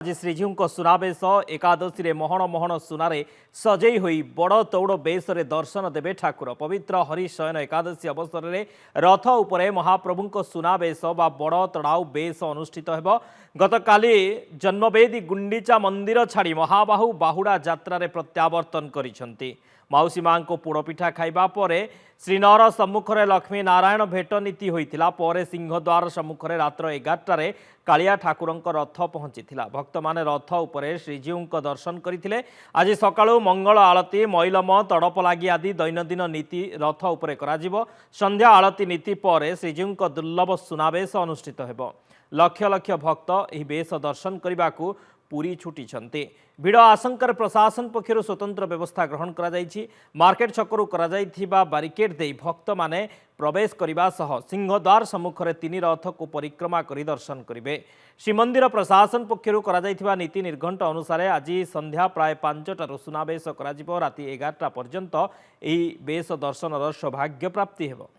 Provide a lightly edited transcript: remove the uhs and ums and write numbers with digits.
आज श्रीजीव सुनावेश एकादशी महण महण सुनारे सजई हुई बड़ तौड़ बेश दर्शन देवे ठाकुर। पवित्र हरिशयन एकादशी अवसर में रथ उपरे महाप्रभु सुनावेश बा बड़ तड़ाऊ बेश अनुष्ठित हो। गतकाली जन्मवेदी गुंडीचा मंदिर छाड़ी महाबाहु बाहुड़ा यात्रा प्रत्यावर्तन करिसेंती। माउसी मां को पोड़पिठा खाइबा परे श्रीनगर सम्मुख में लक्ष्मी नारायण भेट नीति होइतिला। परे सिंहद्वार सम्मुख में रात्र 11टारे कालिया ठाकुर रथ पहुंची। भक्त माने रथ उपरे श्रीजीव दर्शन करते। आज सकाळु मंगल आलती मैलम तड़प लगी आदि दैनंदिन नीति रथ उपरे कराजिबो। संध्या आलती नीति पर श्रीजीव दुर्लभ सुनावेश अनुष्ठित हेबो। लक्ष लक्ष भक्त एही बेश दर्शन करने को पूरी छुटी। भिड़ आशंकार प्रशासन पक्षर स्वतंत्र व्यवस्था ग्रहण करा जायछि। मार्केट छकरू करा जायथिबा बारिकेड दे भक्त माने प्रवेश करने सह सिंहद्वार सम्मुख में 3 रथ को परिक्रमा करी दर्शन करेंगे। श्रीमंदिर प्रशासन पक्षर करा जायथिबा नीति निर्घंट अनुसार आज संध्या प्राय 5टार सुनावेश करा जिवो। राति 11टा पर्यंत एही बेश दर्शनर सौभाग्य प्राप्ति हेबो।